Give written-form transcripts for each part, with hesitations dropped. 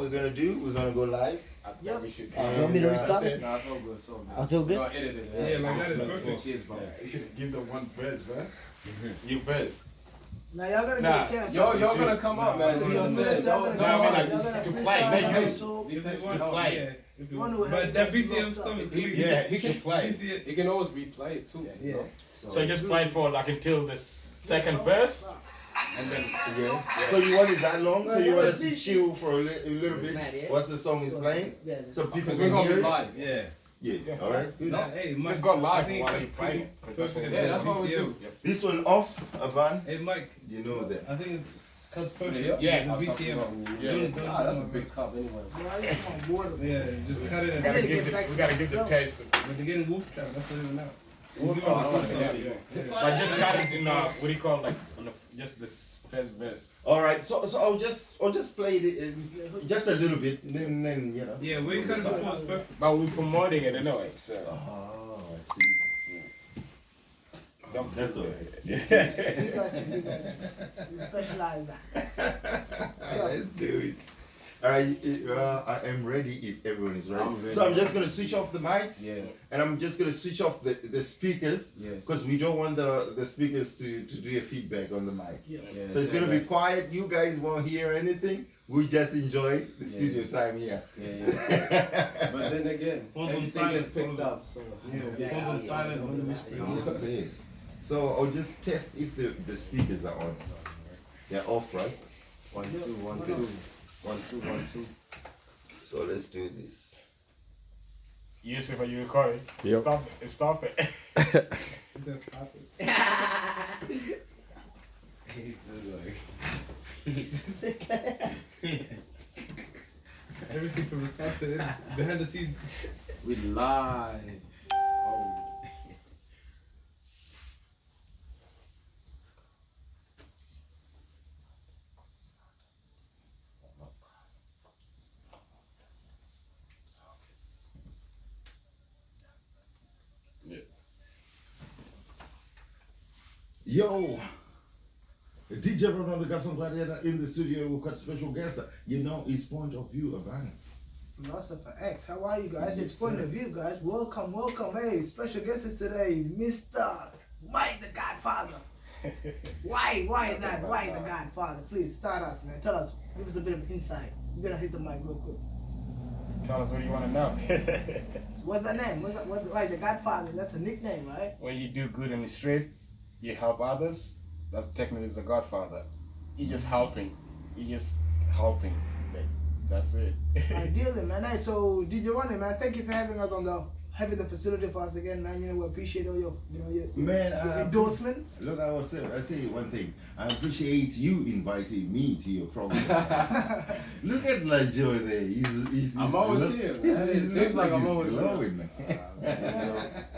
we're gonna do? We're gonna go live. Yep. We should. You want me to restart it? Nah, it's all good. It's all good. It's all good? No, edit it. Yeah, like that is perfect. Cheers, bro. You should give them one best, man. You best. Now y'all gotta Nah, get a chance. Y'all gonna come up, man. Y'all Do your gonna thing. y'all Don't- gonna- I mean, like, y'all gonna to freestyle, play, make y'all use. so- If you To want to play. play. If you want to have But that this BCM locked stuff up. is He, good. yeah, he can play. He can always replay it too. Yeah. You know? So just play for like until the second verse, and then Yeah. So you want it that long? So you want us to chill for a little bit? What's the song is playing? So people Because we're can gonna hear be it? live. yeah. Yeah. All right. Good. Nah, hey, Mike, Just go live I think while that's you play it. perfect. Yeah, that's what we do. This one off, Aban. Hey, Mike, You know that. I think it's cuts perfect. Yeah, the I'll talk BCM. about it. Yeah. Nah, that's a big cup, anyways. Bro, I just want water. Yeah, just cut it and I gotta gotta give get back we to gotta my give the film. taste. But they're getting wolf trap, that's what it is now. Wolf Give trap, them I some like sauce, that. yeah. It's Like just cut it in what do you call like on the, just this first verse. All right. So I'll just play it just a little bit, then you know. Yeah, where you cut it before is perfect. But we're promoting it anyway, so. Oh, I see. That's all right. You got you specialize that. Let's do it. All right, I am ready if everyone is ready. I'm ready. So I'm just gonna switch off the mics, Yeah, and I'm just gonna switch off the speakers, yeah. because we don't want the speakers to do a feedback on the mic. Yeah. Yeah, So it's gonna be best. quiet. You guys won't hear anything. We just enjoy the studio time here. Yeah. But then again, Phones on everything silent, gets picked phones up. So Yeah, phones on silent when the whisper. Yes, sir. So I'll just test if the speakers are on. They're off, right? 1 2 1 2 1 2 1 2. So let's do this. Yusuf, are you recording? Yep. Stop it. It says perfect. Everything from the start to end, behind the scenes. We live. Oh. Yo, DJ Ronaldo Gasson Gladiator in the studio. We've got special guest. You know his point of view, Aban. Philosopher X, how are you guys? Yes, It's point sir. of view, guys. Welcome, welcome. Hey, special guests today, Mr. Mike the Godfather. Why that? Why the Godfather? Please start us, man. Tell us, give us a bit of insight. We're gonna hit the mic real quick. Tell us what you want to know. So what's that name? Why the Godfather? That's a nickname, right? When you do good in the street, you help others. That's technically the Godfather. You're just helping. You're just helping. That's it. Ideally, man. Hey, so DJ Ronnie, man, thank you for having us on having the facility for us again, man. You know, we appreciate all your, your Man, endorsements. Look, I say one thing. I appreciate you inviting me to your program. Look at Lajo there. He's I'm always here, man. It seems like I'm always here. glowing.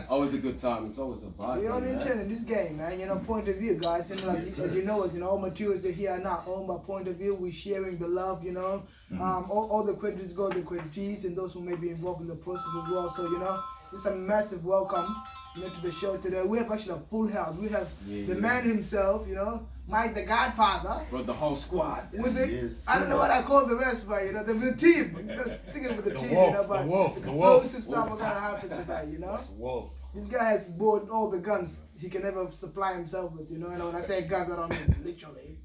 Always a good time. It's always a vibe. We all man. intern in this game, man. You know, point of view, guys. You know, like Yes, as sir. you know, all materials are here are not owned by point of view. We're sharing the love, you know. All the credits go to the creditees and those who may be involved in the process as well. So you know, it's a massive welcome, you know, to the show today. We have actually a full house. We have the man himself, you know, Mike the Godfather. Bro, the whole squad. With it, Yes, I don't know sir. what I call the rest, but you know, the team. I'm just thinking with the team, wolf, you know, but the wolf. explosive stuff are gonna happen tonight, you know. That's wolf. This guy has bought all the guns he can ever supply himself with, you know. And when I say guns, I don't mean literally.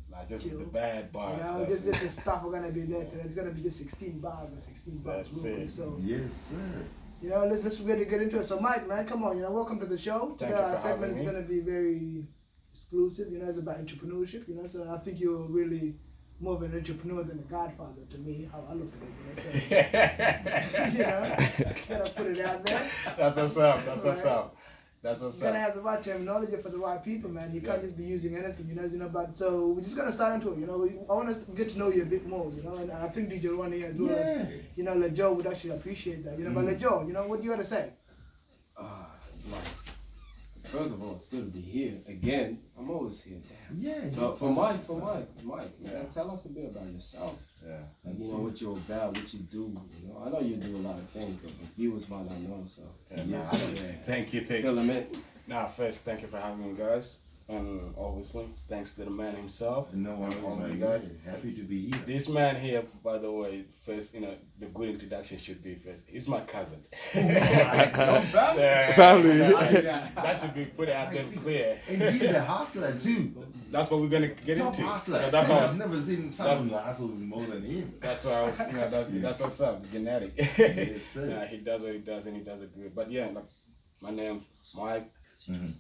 Like just with the bad You bars. know, that's this it. is stuff are gonna be there today. It's gonna be just 16 bars and 16 bars. That's real quick. it. So Yes, sir. you know, let's really get into it. So Mike, man, come on, you know, welcome to the show. Thank Today you our for segment having is me. gonna be very exclusive. You know, it's about entrepreneurship. You know, so I think you're really more of an entrepreneur than a godfather to me. How I look at it. You know, so, you know, gotta put it out there. That's what's up. That's what's Right. up. That's what's You gotta up. have the right terminology for the right people, man. You can't Yeah. just be using anything, you know. But so we're just gonna start into it, you know. I want us to get to know you a bit more, you know. And I think DJ Ronnie as well as, you know, LeJoe would actually appreciate that, you know. But LeJoe, you know, what do you gotta say? First of all, it's good to be here again. I'm always here. Yeah. But for Mike, man, tell us a bit about yourself. Yeah. Like, you know, what you're about, what you do. You know, I know you do a lot of things, but the viewers might not know. So, Yeah, Yes, nah, sir. Thank you. fill them in. Nah, first, thank you for having me, guys. and obviously thanks to the man himself. No and worries, all of man. you guys. Yeah, happy to be here. This man here, by the way, first, the good introduction should be first. He's my cousin. Family. That should be put out there clear. And he's a hustler too. That's what we're gonna get Top into. hustler. So that's why I was, I've never seen someone hustles more than him. that's why I was, that's what's up. It's genetic. Yes, sir. Yeah, he does what he does, and he does it good. But yeah, like my name's Mike. Mhm.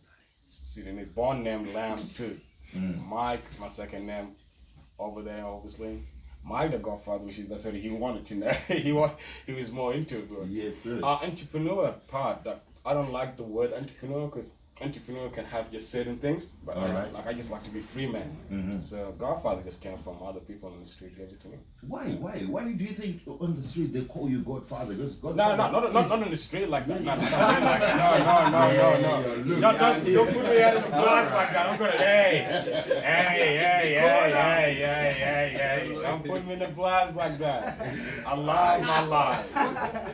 See, then he's born named Lamb too. Mm. Mike is my second name over there, obviously. Mike the Godfather, which is that's what he wanted to know. he was more into it. Bro. Yes, sir. Entrepreneur part, that I don't like the word entrepreneur because entrepreneur can have just certain things, but Alright. I just like to be free man. Mhm. So Godfather just came from other people on the street, everything. Why do you think on the street they call you Godfather? Because No, Godfather not on the street like that. No, no, Look, don't put me out of the glass like that. I'm gonna, hey, don't put me in the glass like that. I lie my life.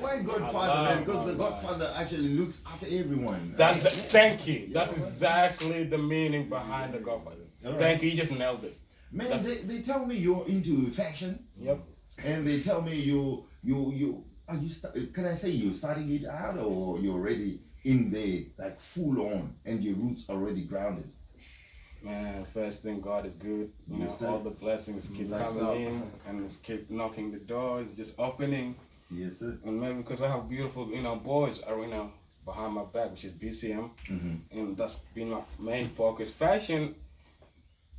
Why Godfather, man? Because the Godfather actually looks after everyone. Thank you. That's exactly the meaning behind the Godfather. Alright. Thank you. You just nailed it. Man, they tell me you're into fashion, Yep. and they tell me can I say you're starting it out, or you're already in there like full on, and your roots already grounded? Man, first thing, God is good. Yes, sir. All the blessings keep Bless coming up. in, and just keep knocking the doors, just opening. Yes, sir. And maybe because I have beautiful, boys are, behind my back, which is BCM, Mm-hmm. and that's been my main focus. Fashion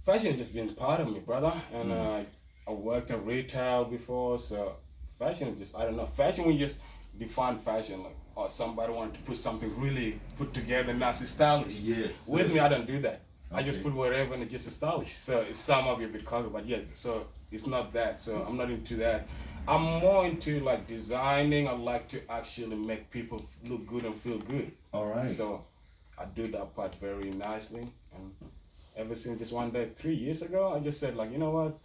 has just been part of me, brother. And I worked in retail before, so fashion is just, I don't know. Fashion, when you just define fashion, like, or somebody wanted to put something really put together, nice, stylish. Yes. With sir. me, I don't do that. I just Okay. put whatever and it's just stylish. So it's some of it a bit cocky, but yeah, so it's not that. So I'm not into that. I'm more into like designing. I like to actually make people look good and feel good. All right. So I do that part very nicely. And ever since just one day, 3 years ago, I just said like, you know what?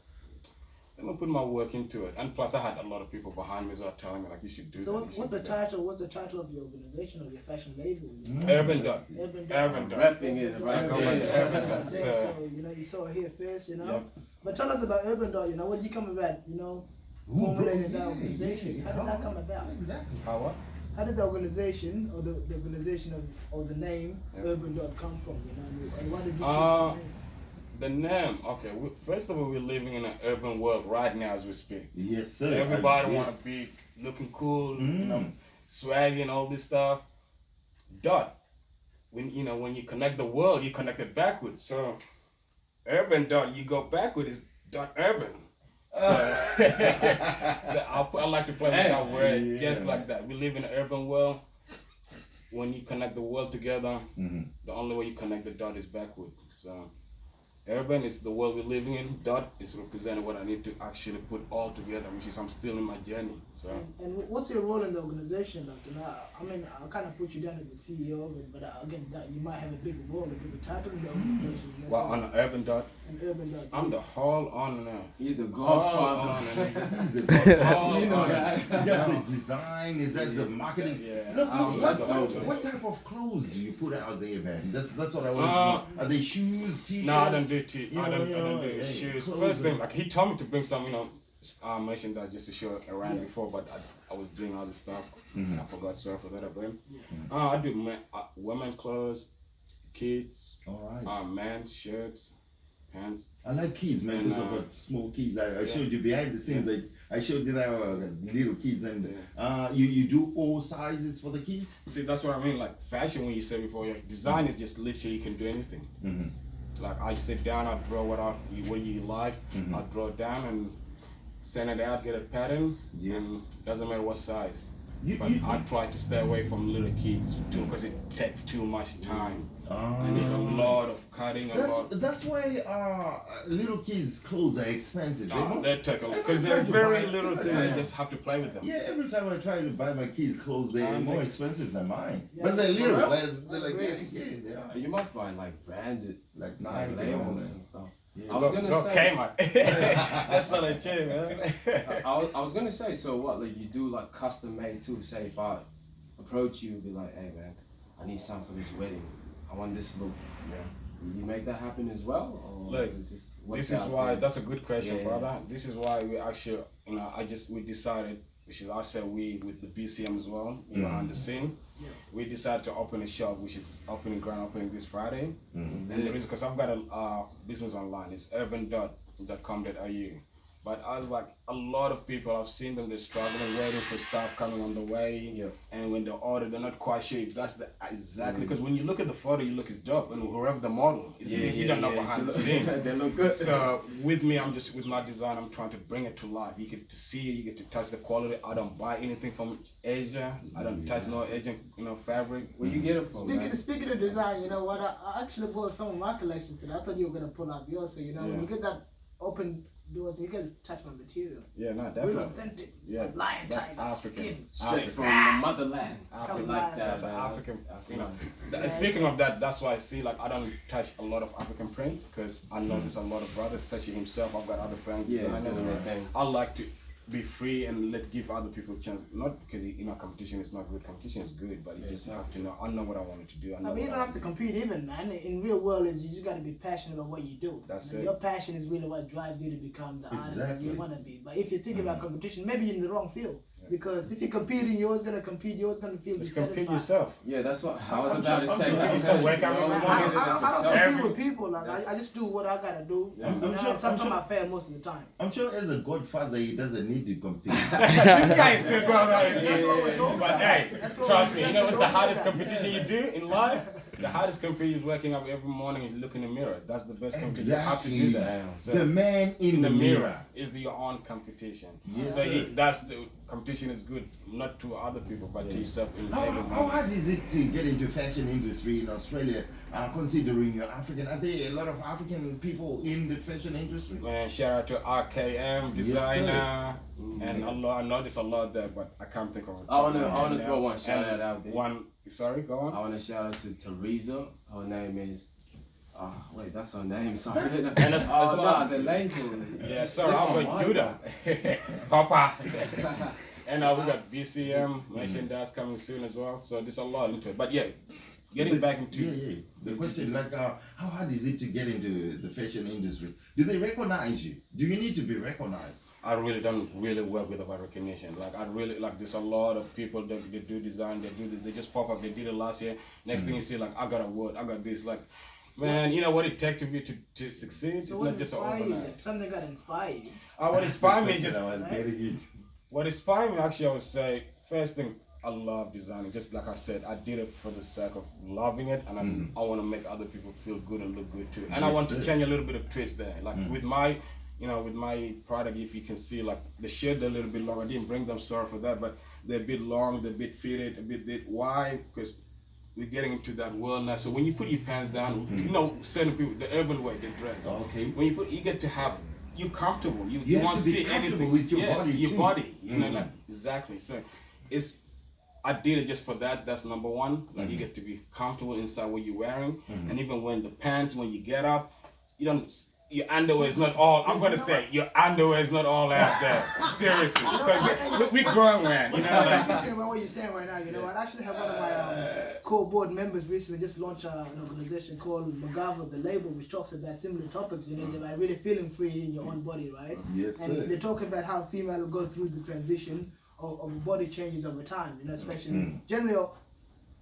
Let me put my work into it. And plus I had a lot of people behind me that are telling me like, you should do So that. what's the title? What's the title of your organization or your fashion label? Urban Dot. Urban Dot. Repping it right I go by there. Urban Dot. So So, you saw it here first, Yep. But tell us about Urban Dot. What did you come about? Formulating that organization. How did that come about? Exactly. how what? How did the organization or the organization or the name Yep. Urban Dot come from? And why did you choose Uh, the name? The name, okay. First of all, we're living in an urban world right now as we speak. Yes, sir. Everybody Yes. want to be looking cool, Mm. swaggy and all this stuff. Dot. When you connect the world, you connect it backwards. So, urban dot, you go backward is dot urban. So, I like to play with that word Yeah. just like that. We live in an urban world. When you connect the world together, Mhm. the only way you connect the dot is backward. So, urban is the world we're living in. Dot is representing what I need to actually put all together, which is I'm still in my journey. So, And what's your role in the organization? I kind of put you down as the CEO of it, but again, you might have a bigger role, a bigger title in the organization. well, on the urban dot, an Urban Dot. I'm the whole on. He's a All godfather. on. He's a godfather. Oh, You know that. Just the design, is that the marketing? Yeah. Look, I'm what, the what, dope. what type of clothes do you put out there, man? That's what I want Uh, to know. Are they shoes, t-shirts? No, I don't do You I don't know, do hey, shoes. clothes First thing, and- like he told me to bring some, merchandise just to show around before, but I was doing other stuff. Mhm. I forgot, sorry for that, but I do women clothes, kids, All right. men's shirts, pants. I like kids, man, and, because I've got small kids. I showed you behind the scenes. I showed you that little kids, and you do all sizes for the kids. See, that's what I mean. Like fashion, when you said before, design is just literally you can do anything. Mm-hmm. Like I sit down, I draw what you like, Mhm. I draw it down and send it out, get a pattern. Yes. And doesn't matter what size. You, But you, I try to stay away from little kids too, because it takes too much time. And there's a lot of cutting, a lot. That's why little kids' clothes are expensive. They take a lot, If I because try they're to very buy- little if I things. try- You just have to play with them. Yeah, every time I try to buy my kids clothes, they're I more think- expensive than mine. Yeah, But they're for little. real? They're like, yeah, they are. You must buy like branded Like like Nike labels and and stuff. yeah. I was gonna Go say. Kmart. That's all I check, man. I was gonna say, so what? Like you do like custom made too. Say if I approach you, be like, hey man, I need something for this wedding. I want this look. Yeah. Will you make that happen as well? Or Look, is this This is why, that's a good question, Yeah. brother. This is why we actually, we decided, which is I said we with the BCM as well, on the scene. Yeah. We decided to open a shop, which is grand opening this Friday. Mhm. And the reason, because I've got a business online, it's urban.com.au. But I was like, a lot of people, I've seen them, they're struggling, waiting for stuff coming on the way. Yeah. And when they order, they're not quite sure if that's the exactly, because when you look at the photo, you look at dope, and whoever the model is, you don't know behind the scene. They look good. So with me, I'm just, with my design, I'm trying to bring it to life. You get to see it, you get to touch the quality. I don't buy anything from Asia. I don't touch no Asian, fabric. Where you get it from? man? Speaking of design, you know what? I actually bought some of my collection today. I thought you were gonna pull out yours, so when Yeah. you get that open doors, you get to touch my material. Yeah, no, Real definitely. authentic. Yeah, Lion that's type African. skin. Straight from the motherland. African. Come on. That's man. African. That's You know. nice. Speaking of that, that's why I see like I don't touch a lot of African prints because I know there's a lot of brothers, especially himself. I've got other friends Yeah, designers. doing their thing. I like to be free and give other people a chance. Not because competition is not good. Competition is good, but you just have to know. I know what I wanted to do. I mean, you don't have to compete even, man. In real world, is you just got to be passionate about what you do. That's And it. Your passion is really what drives you to become the artist that you Exactly. want to be. But if you think about competition, maybe you're in the wrong field. Because if you're competing, you're always gonna compete. You're always gonna feel Just dissatisfied. compete yourself. Yeah, that's what I was I'm about to sure- say. I'm sure Like, you said wake up you know, every I, morning. this is I don't yourself. compete with people. Like I just do what I gotta do. Yeah. And I'm sure- sometimes I'm I fail most of the time. I'm sure as a godfather, he doesn't need to compete. This guy is still going on. That's what we're talking But about. hey, That's what trust we're me, you know what's the talking hardest about. competition you do in life? The hardest competition is waking up every morning and looking in the mirror. That's the best competition. You have to do Exactly. that. So The man in the the mirror mirror. is your own competition. Yes, So sir. that's the competition is good, not to other people, but to yourself in How, every how moment. hard is it to get into fashion industry in Australia? Considering you're African, are there a lot of African people in the fashion industry? Man, shout out to RKM Yes, designer, and a lot. I know there's a lot there, but I can't think of it. I wanna now. throw one shout And out out there. One, sorry, go on. I want to shout out to Teresa. Her name is. Wait, that's her name. Sorry. And that's oh well. no, the label. Yeah, Just sorry, slip I'm on going my Judah. Papa. And we got BCM Mm. merchandise coming soon as well. So there's a lot into it. But yeah, getting back into Yeah. The question, like, how hard is it to get into the fashion industry? Do they recognize you? Do you need to be recognized? I really don't really work with about recognition. Like I really like there's a lot of people that they do design, they do this, they just pop up, they did it last year. Next thing you see, like I got a word, I got this, like man, you know what it takes to be to succeed? So It's what not just an inspired you? overnight. Something got to inspire you. What inspired me That's just what I was getting it. what inspired me actually I would say first thing I love designing. Just like I said, I did it for the sake of loving it, and I want to make other people feel good and look good too. And I Yes, want sir. to change a little bit of twist there. Like with my, with my product, if you can see, like the shirt they're a little bit long. I didn't bring them, sorry for that, but they're a bit long, they're a bit fitted, a bit wide, because we're getting into that world now. So when you put your pants down, certain people, the urban way they dress. Okay. When you get to have. You're comfortable. You You have won't to be see comfortable anything with your yes, body, your too. body. You know, Mhm. like, exactly. So it's I did it just for that. That's number one. Like you get to be comfortable inside what you're wearing, and even when the pants, when you get up, you don't. Your underwear is not all. I'm gonna say your underwear is not all out there. Seriously, because we grown man. You know, I'm like interested about what you're saying right now. You know, I actually have one of my core board members recently just launched an organization called Magava, the label, which talks about similar topics. You know, it's about really feeling free in your own body, right? Yes, And sir. they talk about how female go through the transition of body changes over time. You know, especially generally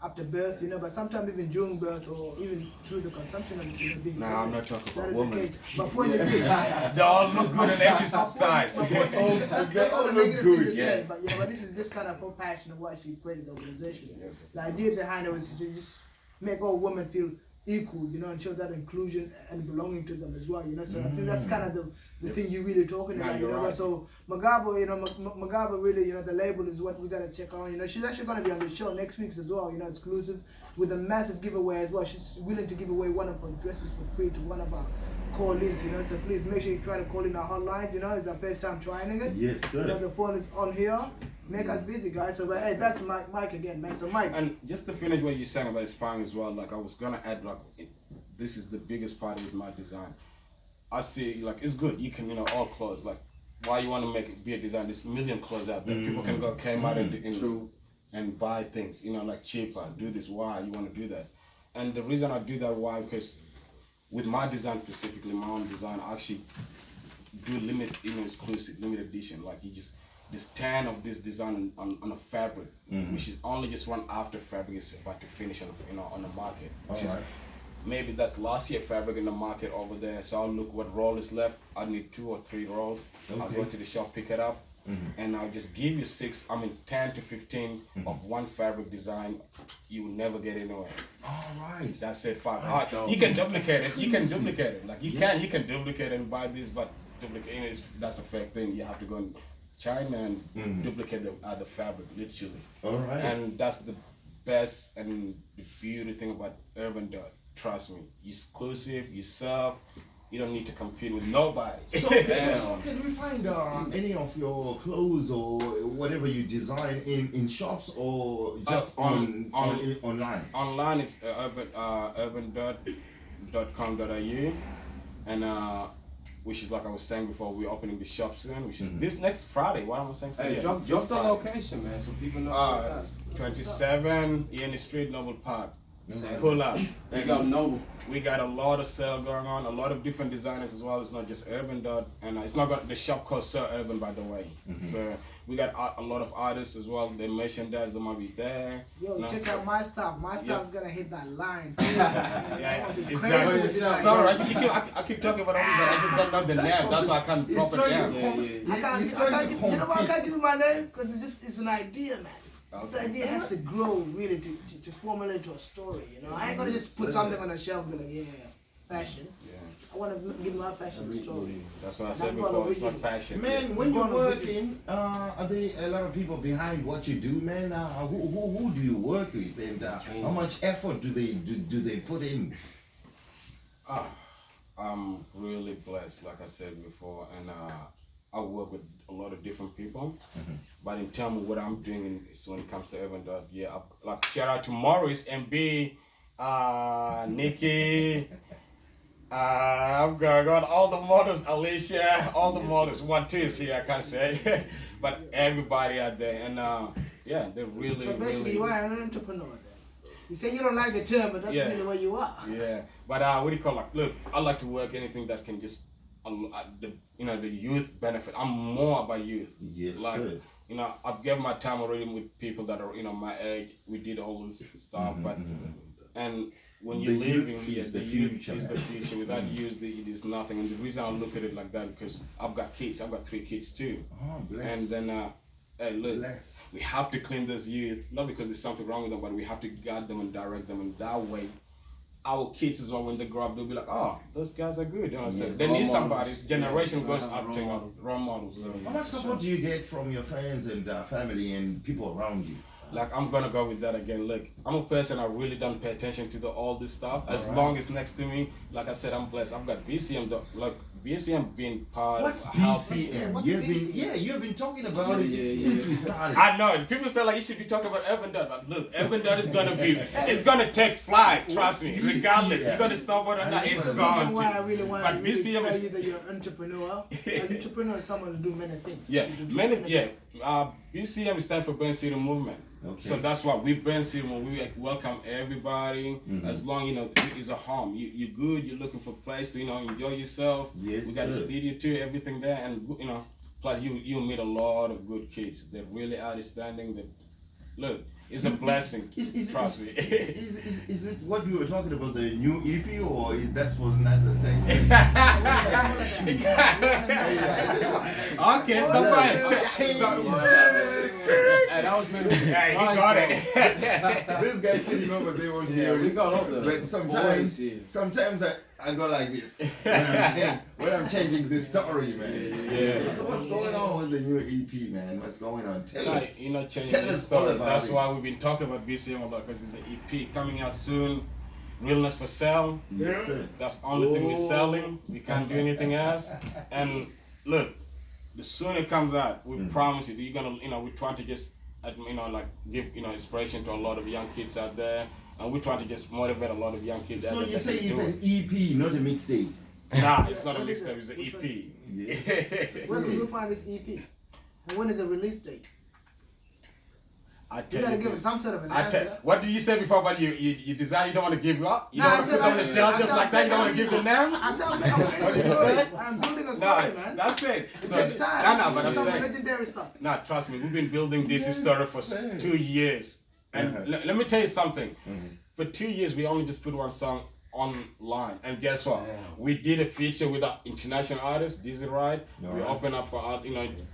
after birth. You know, but sometimes even during birth or even through the consumption of being Nah, I'm not talking that about is women. the case. But point is, they all look good on every size. that's all the look negative thing good, to yeah. say, but you know, but this is just kind of her passion of why she created the organization. The idea behind it was to just make all women feel equal, you know, and show that inclusion and belonging to them as well, you know. So I think that's kind of the thing you're really talking Nah, about, you you're know. right. So Magabo, you know, Magabo really, you know, the label is what we gotta check on. You know, she's actually gonna be on the show next week as well, you know, exclusive with a massive giveaway as well. She's willing to give away one of her dresses for free to one of our call leads, you know. So please make sure you try to call in our hotlines, you know. It's our first time trying it. Yes, You know, sir. the phone is on here. Make us busy, guys. So, but, hey, back to Mike again, man. So, Mike. And just to finish what you're saying about inspiring as well, like I was gonna add, like this is the biggest part with my design. I see, like it's good. You can, all clothes. Like, why you want to make it be a design? There's a million clothes out there. People can go Kmart and buy things, like cheaper. Do this. Why you want to do that? And the reason I do that, why? Because with my design specifically, my own design, I actually do exclusive, limited edition. Like you just this 10 of this design on a fabric, which is only just one after fabric is about to finish on the market. Which is, maybe that's last year fabric in the market over there. So I'll look what roll is left. I need 2 or 3 rolls. I'll go to the shop, pick it up, and I'll just give you 10 to 15 of one fabric design. You will never get anywhere. All right. That's it. 5. You can duplicate it. You can duplicate it. Like you can duplicate and buy this, but duplicating is that's a fake thing. You have to go in China and duplicate the fabric literally. All right. And that's the best and the beauty thing about Urban Dot. Trust me, you're exclusive, you serve, you don't need to compete with nobody. So can we find any of your clothes or whatever you design in shops or just online? Online is urban.com.au, and which is like I was saying before, we're opening the shop soon, which is this next Friday. What am I saying? Hey, drop the location, man, so people know. 27 Ian Street, Noble Park. Pull up. They got Noble. We got a lot of sale going on, a lot of different designers as well. It's not just Urban Dot, and it's not got the shop called Sir Urban, by the way. So we got a lot of artists as well. The merchandise, they might be there. Yo, check out my stuff. My stuff is gonna hit that line. Exactly. It's alright. I keep talking about all but I just don't know the name. That's why I can't drop it down. I can't you know why I can't give you my name? Because it's an idea, man. This idea has to grow really to formulate to a story, you know. I ain't gonna just put something on a shelf and be like, yeah, fashion. I wanna give my fashion a story. That's what I said before, it's not fashion. Man, when you're working, are there a lot of people behind what you do, man? Who do you work with, and how much effort do they put in? I'm really blessed, like I said before, and I work with a lot of different people. But in terms of what I'm doing when it comes to Urban Dot, like shout out to Morris, MB, Nikki, I'm going on all the models, Alicia, all the models. 1, 2 is here, I can't say, but everybody out there, and they're really. So basically, you are an entrepreneur then. You say you don't like the term, but that's really where you are. Yeah, but what do you call like? Look, I like to work anything that can just. The youth benefit. I'm more about youth. Yes, like, sir. I've given my time already with people that are, my age. We did all this stuff, but and when you're leaving, the youth is the future. Without youth, it is nothing. And the reason I look at it like that because I've got kids. I've got 3 kids too. Oh, bless. And then, hey, look, we have to clean this youth. Not because there's something wrong with them, but we have to guide them and direct them, and that way. Our kids as well, when they grow up, they'll be like, oh, those guys are good. You know what I'm saying? They need somebody. Generation goes up to role models. So. How much support do you get from your friends and family and people around you? Like, I'm gonna go with that again. Look, I'm a person, I really don't pay attention to all this stuff. As long as next to me, like I said, I'm blessed. I've got BCM, like BCM being part What's of BCM? You've been talking about it since we started. I know. People say like you should be talking about Urban Dot, but look, Urban Dot is gonna be, it's gonna take flight. Trust me. Regardless, you're gonna stop it or not, it's going why I really want but to BCM tell is you that you're an entrepreneur. An entrepreneur is someone who do many things. BCM stands for Burn City Movement. Okay. So that's why we Burn City when we welcome everybody. As long it's a home. You're good. You're looking for a place to enjoy yourself. Yes, we got a studio too. Everything there, and plus you'll meet a lot of good kids. They're really outstanding. Look, it's a blessing. Trust me. Is it what we were talking about, the new EP, or that's for not the same? Okay, that was meant to be. Hey, you got it. This guy's sitting over there on here. We got all the But sometimes I go like this when I'm changing this story, man. So what's going on with the new EP, man? What's going on? Tell us. Changing the story. That's why we've been talking about BCM a lot, because it's an EP coming out soon. Realness for sale. Yes, sir. That's the only thing we're selling. We can't do anything else. And look, the sooner it comes out, we promise you, you're gonna, we're trying to just, give, inspiration to a lot of young kids out there. And we're trying to just motivate a lot of young kids. So you say it's an EP, not a mixtape? Nah, it's not a mixtape, it's an EP. Yes. Where can you find this EP? And when is the release date? I You tell gotta you give us this. some sort of an I answer. tell, what did you say before about you desire you don't want to give up? You Nah, don't I want to said put on the I'm- shelf I just said like that? You don't I'm want to give the name? I said I'm What did building you a story. say? I'm building a No, story, man. that's it. It So, takes time. no, but I'm Some saying, legendary stuff. nah, trust me, we've been building this story for sir. 2 years. And let me tell you something. Mhm. For 2 years, we only just put one song online. And guess what? Yeah. We did a feature with our international artists, Dizzy Ride. We Alright. opened up for our,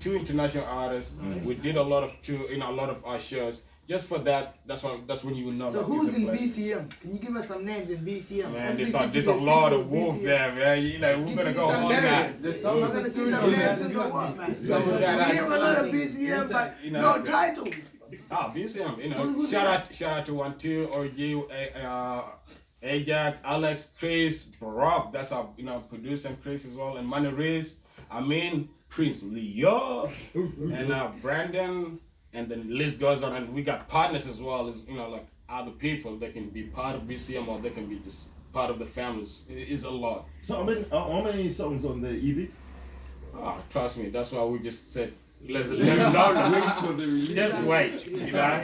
2 international artists. We did a lot of a lot of our shows. Just for that, that's when you will know. So that who's it's a in blessing. BCM? Can you give us some names in BCM? Man, Every there's city a is lot city of wolf BCM. there, man. We're Give gonna me go some on names. that. There's some We're in the gonna see studio, some man. names There's in the some- what, man? some We shout out. hear a lot of BCM, but You know, no like- titles. BCM, Who's shout that? out to 1-2 or you, Ajax, Alex, Chris, Brock. That's our producer and Chris as well, and Money Riz. I mean Prince Leo and Brandon, and then the list goes on. And we got partners as well as like other people that can be part of BCM or they can be just part of the families. It's a lot. So how many songs on the EP? Trust me, that's why we just said let's let them know. Wait for the release. Just wait,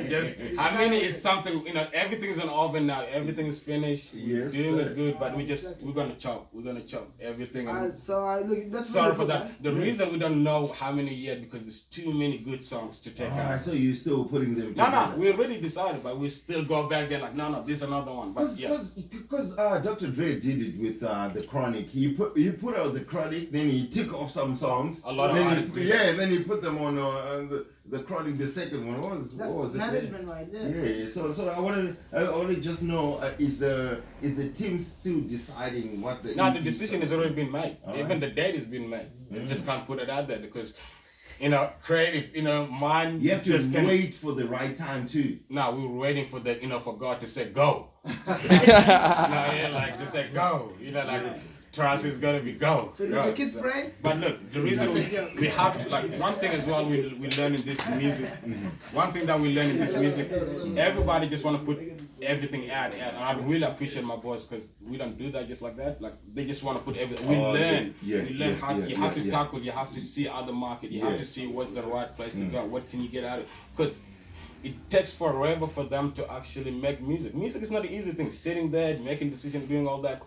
just how many is something, everything's in oven now, everything is finished, we're Yes, doing sir. it good, but we're gonna chop everything. And Look, that's sorry really for good, that. man. The reason we don't know how many yet because there's too many good songs to take Alright, out. so you're still putting them No, together. we already decided, but we still go back there like, no, this another one. But yeah, Because Dr. Dre did it with the Chronic. He put out the Chronic, then he took off some songs. A lot of then artists he, did. yeah, then he put them on the Chronic, the second one. What That's was it? management right there. Yeah, so I want to just know is the team still deciding what the no, the decision has already been made. All Even right. the date has been made. They Mm. just can't put it out there because creative, mind You have to just can't. wait for the right time too. No, we were waiting for the for God to say go. Like to say go. Trust is gonna be go. So did go. the kids pray? But look, the reason we have to, like, one thing as well we learn in this music. One thing that we learn in this music, everybody just want to put everything out, and I really appreciate my boys because we don't do that just like that. Like they just want to put everything. We Oh, learn. yeah, we learn yeah, how yeah, you have yeah, to yeah. tackle. You have to see other market. You have to Yes. see what's the right place to go. What can you get out of? Because it takes forever for them to actually make music. Music is not an easy thing. Sitting there, making decisions, doing all that.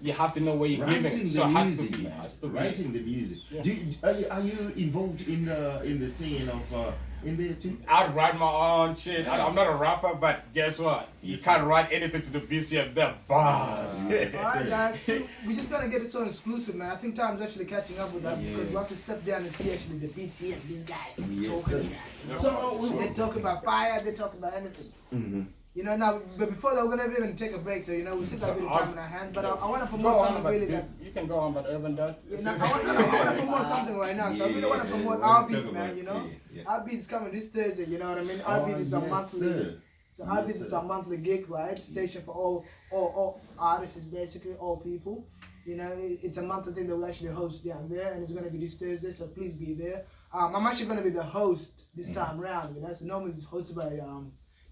You have to know where you're Writing giving. the So it has music, to be. man. Has to be. Writing the music. Yeah. Are you involved in the singing of in there too? I'd write my own shit. I'm not a rapper, but guess what? You can't write anything to the BCM. They're bars. Alright guys, we just gotta get it so exclusive, man. I think time's actually catching up with that because we have to step down and see actually the BCM, these guys. Yes, talking. sir. So they talk about fire, they talk about anything. Mm-hmm. Now, but before that, we're gonna even take a break, so we still got a bit of time in our hands. But I want to Go promote on, something but really that. you can go on, but Urban Dot. I want to promote something right now. So I really want to promote our beat, man. Our beat is coming this Thursday. You know what I mean? Our beat is a monthly. Sir. So our Yes, beat is sir. a monthly gig, right? Station for all artists, basically all people. It's a monthly thing that we actually host down there, and it's gonna be this Thursday. So please be there. I'm actually gonna be the host this time round. So normally it's hosted by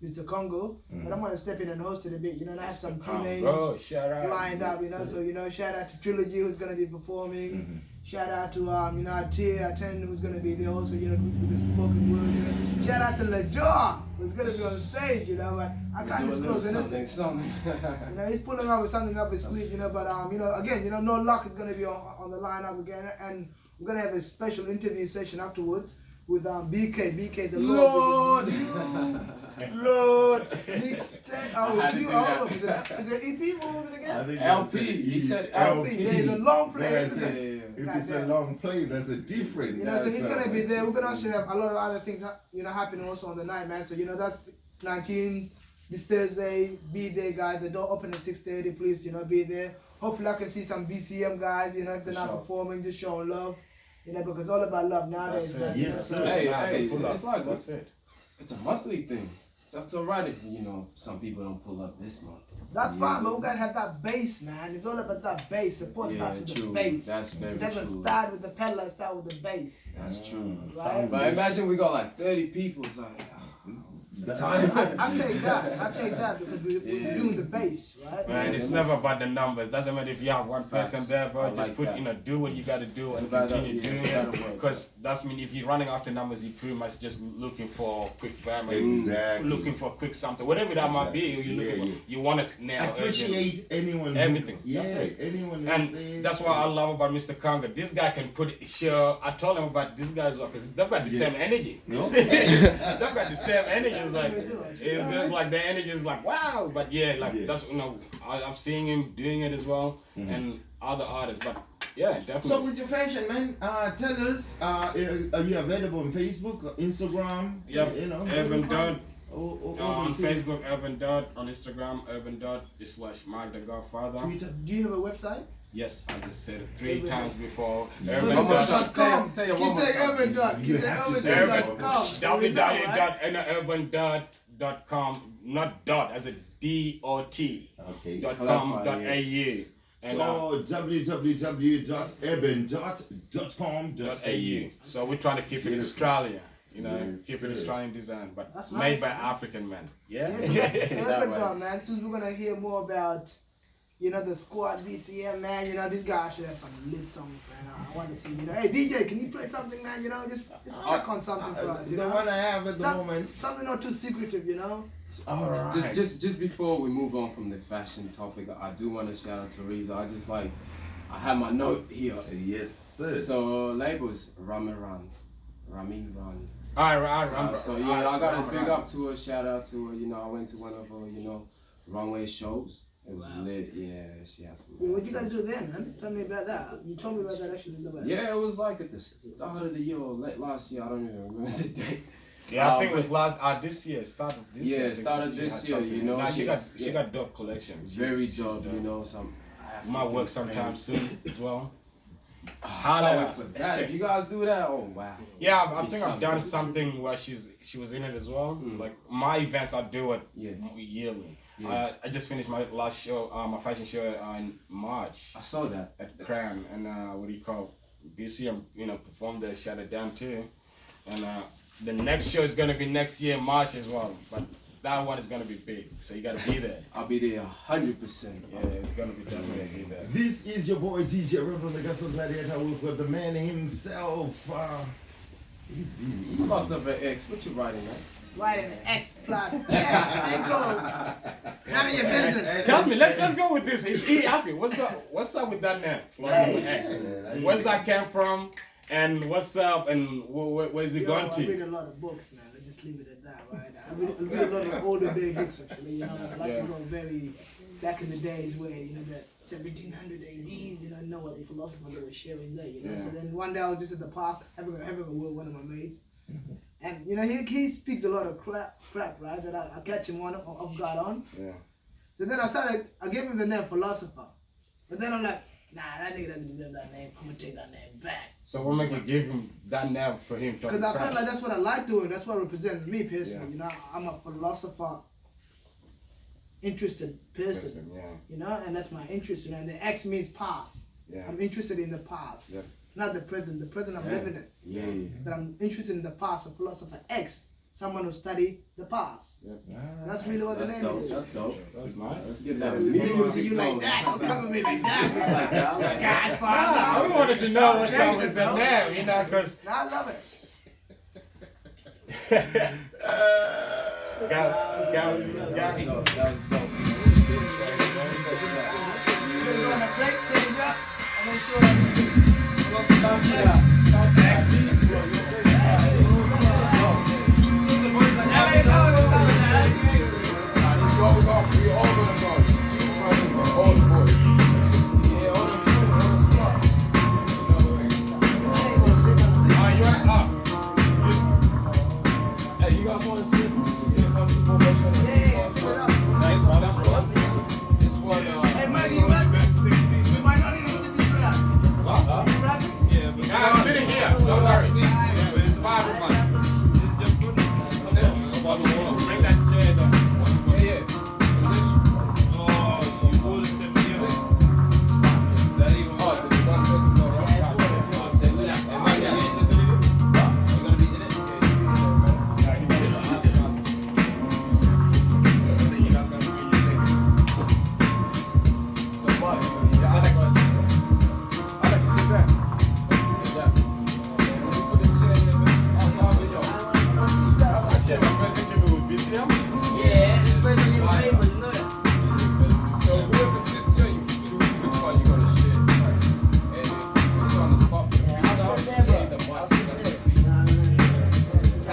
Mr. Congo, but I'm gonna step in and host it a bit. And I have some key names Bro, shout out. lined up. So shout out to Trilogy who's gonna be performing. Shout out to Atir who's gonna be there also. With the spoken word. Shout out to LaJaw who's gonna be on stage. But I can't disclose anything. Something. He's pulling up with something up his sleeve. But again, No Luck is gonna be on the lineup again, and we're gonna have a special interview session afterwards with BK the Lord. Lord. Mixtape. I had to do that. Is it EP? What was it again? I think LP. that's a He said LP. Yeah, it's a long play. Like I isn't said, it? if it's a long play, that's a different. So he's gonna be there. We're gonna actually have a lot of other things, happening also on the night, man. So that's 19 this Thursday. Be there, guys. The door open at 6:30. Please, be there. Hopefully, I can see some BCM guys. If they're not performing, just showing love. Because it's all about love nowadays, man. Yes, sir. Hey, Pull up. it's like That's it. it's a monthly thing. So it's alright if some people don't pull up this month. That's fine, but we gotta have that bass, man. It's all about that bass. Support starts with the true. bass. That's very It doesn't true. start with the pedal, it start with the bass. That's true. Right? But imagine we got like 30 people. It's like, I take that because we're doing the bass, right? Man, it's never about the numbers. Doesn't matter if you have one person Facts. there, bro. I Just like put, that. do what you gotta do and It's about continue that, yeah, doing it's about it. the work. Because that's mean if you're running after numbers, you're pretty much just looking for quick family, Exactly. looking for quick something, whatever that might be. You Yeah, looking yeah. for, you want to now Appreciate anyone. Everything. Yeah, That's it. anyone. And that's what I love about Mr. Conga. This guy can put it. Sure, I told him about this guy's work because they've got the same energy. No? They've got the same energy. It's just like the energy is like wow. But yeah, like that's I've seen him doing it as well, and other artists. But yeah, definitely. So with your fashion, man, tell us, are you available on Facebook, or Instagram? Yep. Urban Dot. On Facebook. Facebook, Urban Dot. On Instagram, Urban Dot / Mark the Godfather. Twitter. Do you have a website? Yes, I just said it 3 Urban times before. Yeah. Urban One more Dot. time. Say it one more time. Urban Dot. You Keep have to saying say Urban it. Dot. www.urban.com, not dot, as a DOT. Okay. .com.au. And, So www.urban.com.au. So we're trying to keep it Beautiful. Australian, Yes, keep it sir. Australian design, but That's made nice, by man. African men. Yeah. Yes, Urban way. Dot, man. Since we're gonna hear more about, the squad VCM, man. This guy should have some lit songs, man. I want to see, hey DJ, can you play something, man? Just work on something for us, The one I have at the moment. Something not too secretive, All right. Just before we move on from the fashion topic, I do want to shout out to Reza. I have my note here. Yes, sir. So labels, Rami Ran. Alright, So yeah, I got a big up to her, shout out to her. I went to one of her, runway shows. It was lit, yeah. She has some. What you guys do then, man? Tell me about that. You told me about that actually. Yeah, it was like at the start of the year or late last year. I don't even remember the date. Yeah, I think it was this year, start of this year. Yeah, I think start of she this had year, something. Nah, she got dope collection. Very dope, some. Might work sometime soon as well. Holla for that. If you guys do that, oh wow. Yeah, I Be think I've done something where she was in it as well. Like my events, I do it yearly. Yeah. I just finished my last show, my fashion show in March I saw that. at Cram, and BCM, performed there, shut it down too. And the next show is gonna be next year, March as well. But that one is gonna be big, so you gotta be there. I'll be there 100%. Yeah, it's gonna be definitely be there. This is your boy DJ Rebel, the Castle Gladiator. We've got the man himself. He's busy. Philosopher X, what you writing, man? Writing X plus X. None of your business. Tell me, let's go with this. He asking, what's up with that name, Philosopher X? Where's that came from? And what's up? And where's it going I to? read a lot of books, man. Let's just leave it at that, right? I read a lot of older day books, actually. I like to go very back in the days where the 1700 ADs, know what the philosopher they were sharing there, So then one day I was just at the park having a word with one of my mates. And he speaks a lot of crap, right? That I catch him off guard on. Yeah. So then I gave him the name philosopher. But then I'm like, nah, that nigga doesn't deserve that name. I'm gonna take that name back. So what make you give him that name for him? Because I felt like that's what I like doing. That's what represents me personally. I'm a philosopher, interested person. And that's my interest. And the X means past. Yeah. I'm interested in the past. Yep. Not the present. The present I'm living in. Yeah. But I'm interested in the past. A philosopher X, someone who study the past. Yep. That's really what the That's name dope. is. That's dope. That's nice. Let's get that. You see you like that. Don't come at me like that. It's like that. Like Godfather. I wanted to know what's up with the name, because I love it. got That was dope. We're going to break, change up, and then see what happens. What's the time for that?